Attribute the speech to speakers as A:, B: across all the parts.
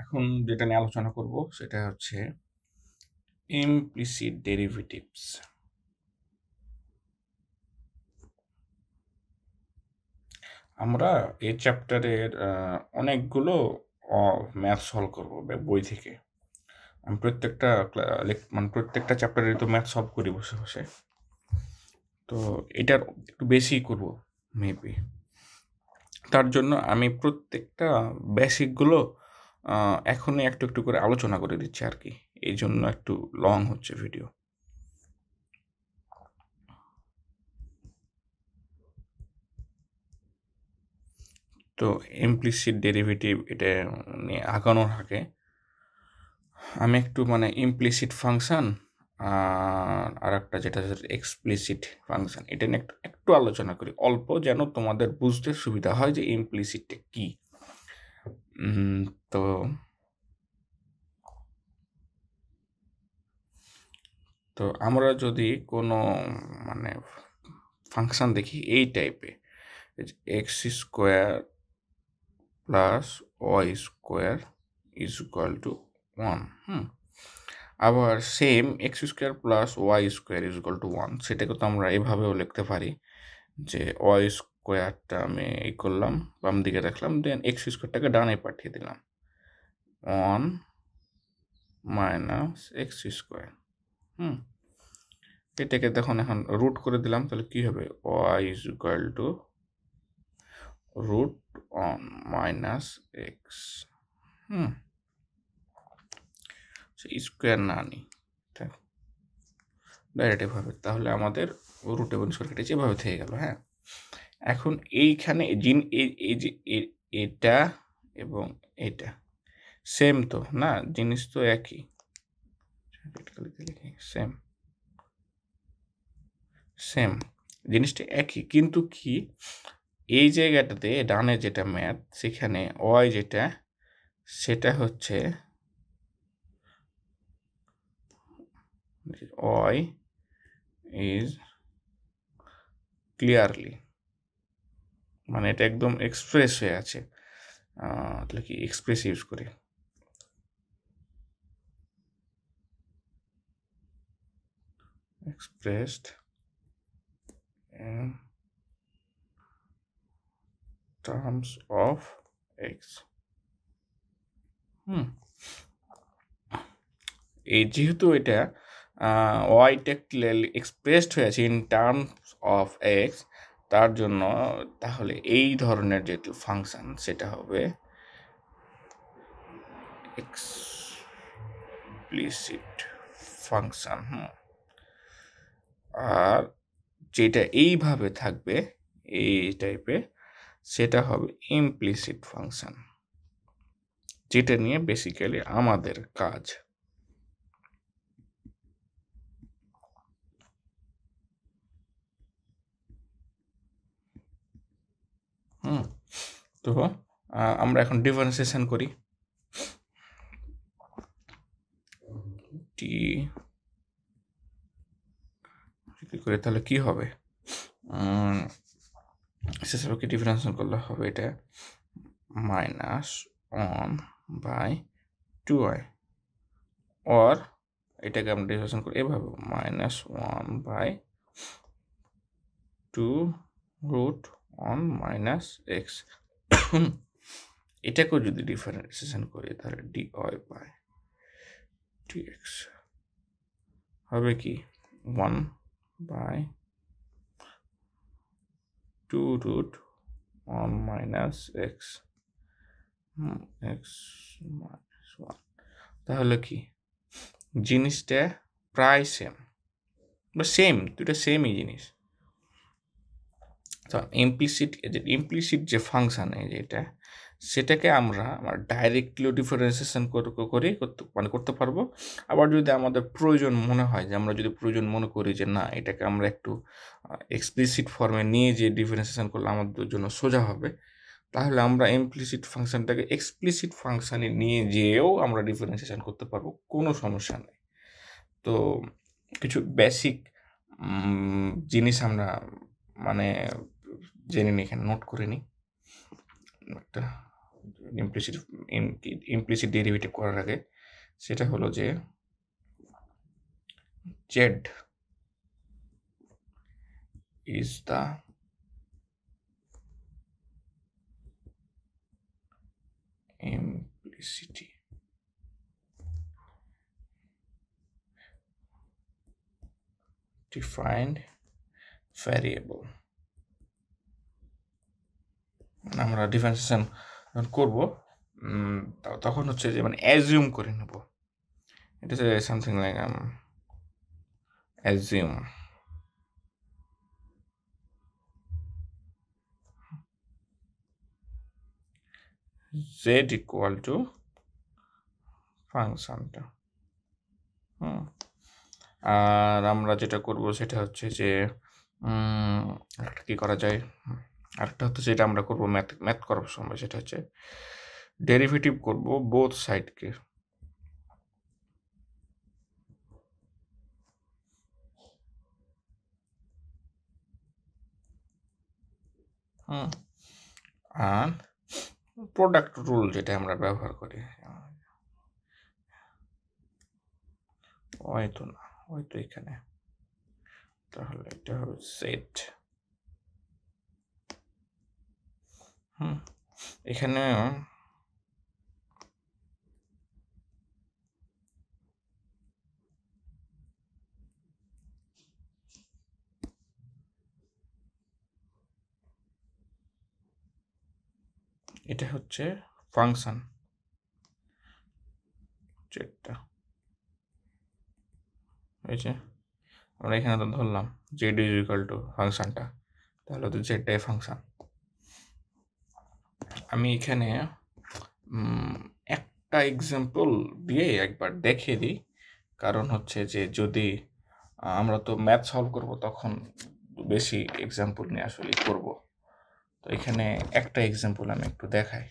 A: এখন যেটা নিয়ে আলোচনা করব সেটা হচ্ছে ইমপ্লিসিট ডেরিভেটিভস। আমরা এই চ্যাপ্টারের অনেকগুলো ম্যাথ সলভ করব বই থেকে। আমি প্রত্যেকটা চ্যাপ্টারে তো ম্যাথ সলভ করি বসে বসে, তো এটার একটু বেশি করব মেবি। তার জন্য আমি প্রত্যেকটা বেসিকগুলো এখনই একটু একটু করে আলোচনা করে দিচ্ছি আর কি, এই জন্য একটু লং হচ্ছে ভিডিও। তো ইমপ্লিসিট ডেরিভেটিভ এটা নিয়ে আগানোর আগে আমি একটু ইমপ্লিসিট ফাংশন আর একটা যেটা এক্সপ্লিসিট ফাংশন, এটা নিয়ে একটু একটু আলোচনা করি অল্প, যেন তোমাদের বুঝতে সুবিধা হয় যে ইমপ্লিসিটটা কি। তো তো আমরা যদি কোনো ফাংশন দেখি এই টাইপে, x square plus y square is equal to 1, আবার same x square plus y square is equal to 1, সেটাকে তো আমরা এভাবেও লিখতে পারি যে ওয়াই স্কোয়ারটা আমি এই করলাম, বাম দিকে রাখলাম, দেন এক্স স্কোয়ারটাকে ডানে পাঠিয়ে দিলাম, 1 মাইনাস এক্স স্কোয়ার। এটাকে দেখুন এখন রুট করে দিলাম, তাহলে কি হবে, y is equal to root on minus x. Square না নিই ডাইরেক্ট এভাবে, তাহলে আমাদের রুট এবং স্কোয়ার কেটেছে, এভাবে থেকে গেল। হ্যাঁ, এখন এইখানে এই যে এটা এবং এটা সেম তো না, জিনিস তো একই, সেম সেম জিনিসটা একই, কিন্তু কি এই জায়গাটাতে ডানে যেটা ম্যাথ, সেখানে ওয়াই যেটা, সেটা হচ্ছে ওয়াই ইজ ক্লিয়ারলি, এটা একদম এক্সপ্রেস হয়ে আছে, তাহলে কি এক্সপ্রেস ইউজ করি, expressed in terms of x। এই যেহেতু এটা ওয়াইটা ক্লিয়ারলি এক্সপ্রেসড হয়েছে ইন টার্মস অফ এক্স, তার জন্য তাহলে এই ধরনের যে ফাংশন সেটা হবে এক্সপ্লিসিট ফাংশন। আর যেটা এইভাবে থাকবে এই টাইপে, সেটা হবে ইমপ্লিসিট ফাংশন, যেটা নিয়ে বেসিক্যালি আমাদের কাজ। তো আমরা এখন ডিফারেন্সিয়েশন করি, করে তাহলে কি হবে, সেসবকে ডিফারেন্সিয়েশন করলে হবে এটা মাইনাস 1/2i, অর এটাকে আমরা ডিফারেন্সিয়েশন করি এভাবে -1/2 রুট অন মাইনাস এক্স। এটাকেও যদি ডিফারেন্সিয়েশন করি তাহলে dy/dx হবে কি 1/2 root on minus x, x minus 1। তাহলে কি জিনিসটা প্রায় সেম বা সেম, দুটো সেমই জিনিস। তো ইমপ্লিসিট যে ফাংশন যেটা, সেটাকে আমরা ডাইরেক্টলিও ডিফারেন্সিয়েশন করতে পারবো। আবার যদি আমাদের প্রয়োজন মনে হয়, যে আমরা যদি প্রয়োজন মনে করি যে না, এটাকে আমরা একটু এক্সপ্লিসিট ফর্মে নিয়ে যে ডিফারেন্সিয়েশন করলে আমাদের জন্য সোজা হবে, তাহলে আমরা ইমপ্লিসিট ফাংশনটাকে এক্সপ্লিসিট ফাংশনে নিয়ে যেয়েও আমরা ডিফারেন্সিয়েশন করতে পারবো, কোনো সমস্যা নেই। তো কিছু বেসিক জিনিস আমরা জেনে নিই, এখানে নোট করে নিই, একটা ইমপ্লিসিট ডেরিভেটিভ করার আগে, সেটা হলো যে Z is the implicity defined variable। আমরা ডিফারেন্সিয়েশন করব, তখন হচ্ছে যে মানে অ্যাজিউম করে নেব। এটা হচ্ছে something like assume z equal to ফাংশনটা। আর আমরা যেটা করব সেটা হচ্ছে যে একটা কী করা যায়, আরেকটা হচ্ছে যেটা আমরা করব ম্যাথ করার সময়, সেটা হচ্ছে ডেরিভেটিভ করব বোথ সাইডকে। আর প্রোডাক্ট রুল যেটা আমরা ব্যবহার করি, হয়তো না, হয়তো এখানে, তাহলে এটা হবে সেট। এখানে এটা হচ্ছে ফাংশন জেডটা, এই যে আমরা এখানে তো ধরলাম জেড ইজ ইকুয়াল টু ফাংশনটা, তাহলে তো জেডটাই ফাংশন। আমি এখানে একটা এক্সাম্পল দিয়ে একবার দেখিয়ে দিই, কারণ হচ্ছে যে যদি আমরা তো ম্যাথ সলভ করব তখন বেশি এক্সাম্পল নিয়ে আসলে করব, তো এখানে একটা এক্সাম্পল আমি একটু দেখাই।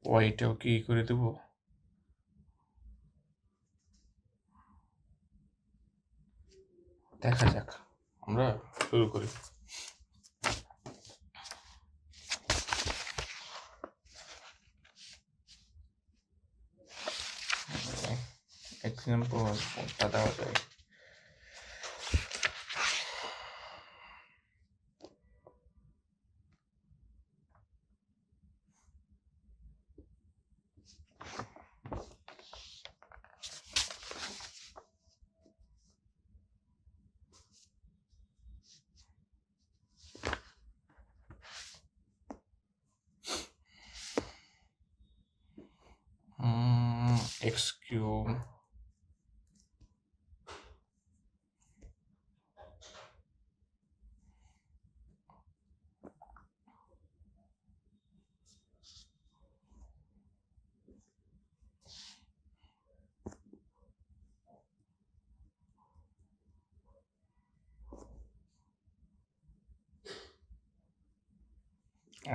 A: ওয়াইটাও কি করে দেব, দেখা যাক, আমরা শুরু করি। এক্সাম্পল কোনটা দেওয়া যায়, x cube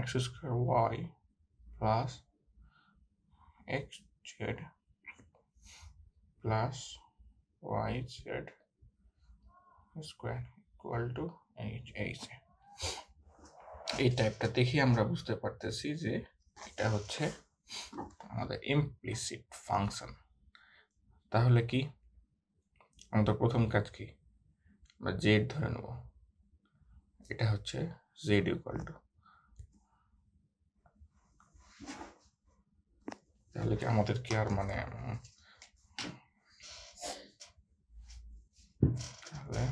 A: x square y plus x z plus y z square equal to H. এই টাইপটা দেখি আমরা বুঝতে পারতেছি যে এটা হচ্ছে আমাদের ইমপ্লিসিট ফাংশন। তাহলে কি আমাদের প্রথম কাজ কি, আমরা জেড ধরে নেব, এটা হচ্ছে জেড ইকুয়াল টু, তাহলে কি আমাদের কি আর মানে তাহলে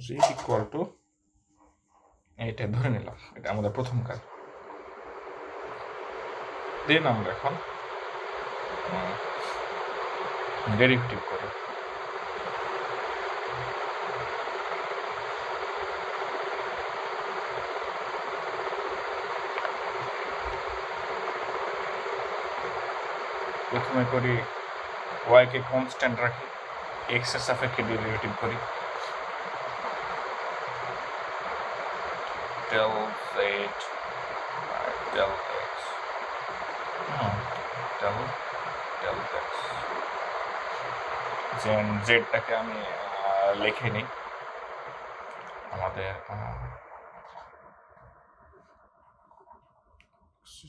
A: z ইকুয়াল টু এটা ধরে নিলাম, এটা আমাদের প্রথম কাজ। দেন আমরা এখন ডেরিভেটিভ করি। প্রথমে করি ওয়াইকে কনস্ট্যান্ট রাখি, এক্স এর সাপেক্ষে ডেরিভেটিভ করি, del z del x, del del x, যেন জেডটাকে আমি লিখে নিই আমাদের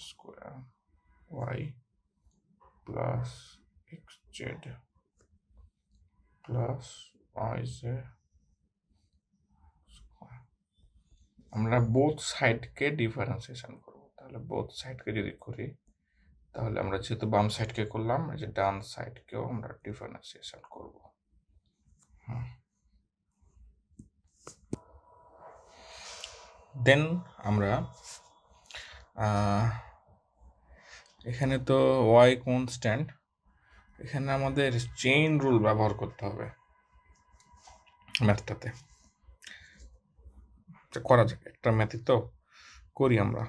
A: square y plus x Z plus yz। আমরা বোথ সাইডকে ডিফারেন্সিয়েশন করব, তাহলে বোথ সাইডকে যদি করি তাহলে আমরা যেহেতু বাম সাইডকে করলাম, এই যে ডান সাইডকেও আমরা ডিফারেন্সিয়েশন করব। দেন আমরা এখানে তো ওয়াই কনস্ট্যান্ট, এখানে আমাদের চেইন রুল ব্যবহার করতে হবে ম্যাথটাতে। করা যাক, একটা ম্যাথই তো করি আমরা।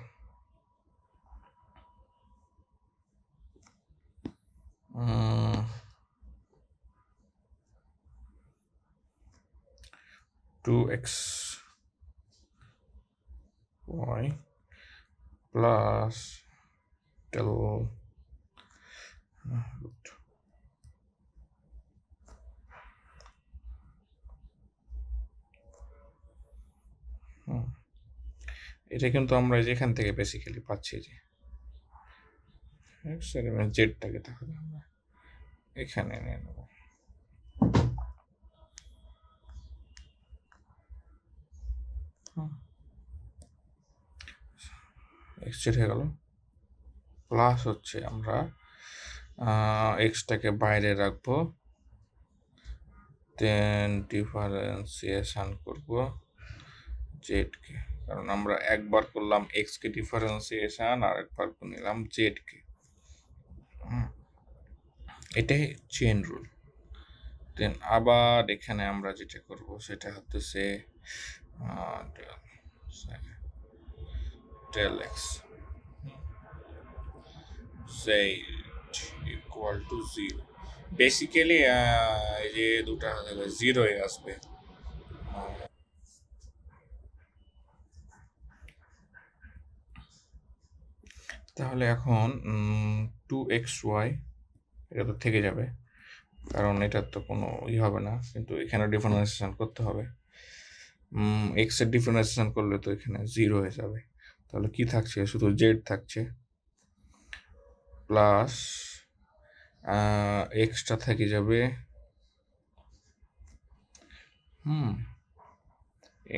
A: Two x y plus del এটা কিন্তু আমরা যেখান থেকে বেসিক্যালি পাচ্ছি যে জেডটাকে, তাহলে আমরা এখানে নিয়ে নেব। এক্স জেড হয়ে গেল, প্লাস হচ্ছে আমরা এক্সটাকে বাইরে রাখবো, দেন ডিফারেন্সিয়েশন করব জেডকে, কারণ আমরা একবার করলাম এক্সকে ডিফারেন্সিয়েশন আর একবার নিলাম জেডকে। এটাই চেইন রুল। দেন আবার এখানে আমরা যেটা করব সেটা হচ্ছে del x say equal to 0। Basically এই যে দুটা জিরোয় আসবে। তাহলে এখন 2xy এটা তো থেকে যাবে, কারণ এটার তো কোনো হবে না, কিন্তু এখানে ডিফারেন্সিয়েশন করতে হবে। এক্স এর ডিফারেন্সিয়েশন করলে তো এখানে 0 হয়ে যাবে, তাহলে কি থাকছে, শুধু জেড থাকছে, প্লাস এক্সটা থেকে যাবে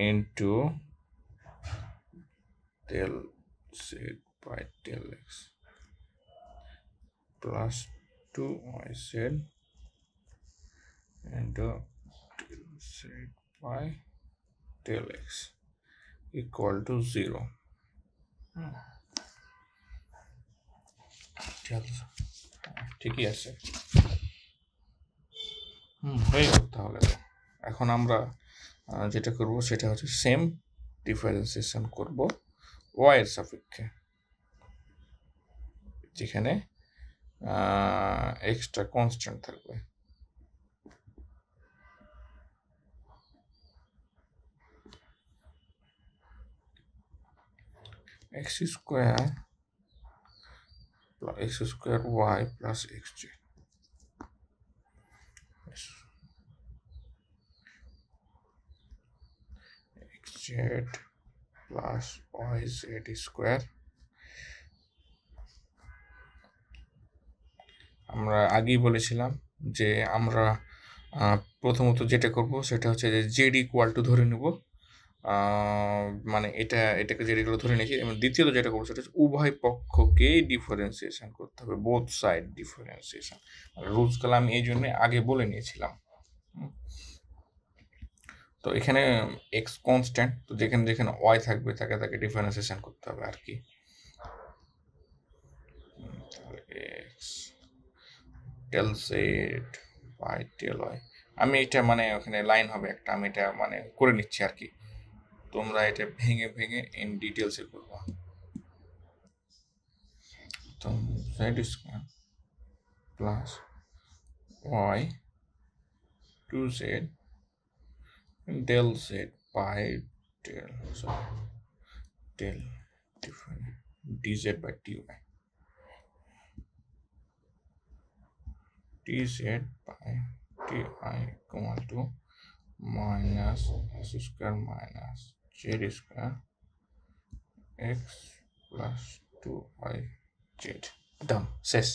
A: into del z by del x plus 2yz into del z by del x equal to 0। ঠিকই আছে, হয়ে গেল। তাহলে এখন আমরা যেটা করব সেটা হচ্ছে সেম ডিফারেন্সিয়েশন করব ওয়াই এর সাপেক্ষে, যেখানে এক্সট্রা কনস্ট্যান্ট থাকবে। X square plus x square y plus xj xz plus yz square। আমরা আগেই বলেছিলাম যে আমরা প্রথমত যেটা করব সেটা হচ্ছে যে জেড ইকুয়াল টু ধরে নেব, মানে এটাকে যেগুলো ধরে নিয়েছি, এবং দ্বিতীয়ত যেটা করবো সেটা হচ্ছে উভয় পক্ষকেই ডিফারেন্সিয়েশন করতে হবে, বোথ সাইড ডিফারেন্সিয়েশন। রুলসগুলো আমি এই জন্য আগে বলে নিয়েছিলাম। তো এখানে এক্স কনস্ট্যান্ট, তো যেখানে যেখানে ওয়াই থাকবে তাকে তাকে ডিফারেন্সিয়েশন করতে হবে আর কি। X del z by del y, আমি এটা মানে ওখানে লাইন হবে একটা, আমি এটা মানে করে নিচ্ছি আর কি, তোমরা এটা ভেঙে ভেঙে ইন ডিটেলসে করবা। তো z square plus y 2z del z by del different dz by dy dz by dy equal to minus s square minus z square x plus 2y z. Done. শেষ।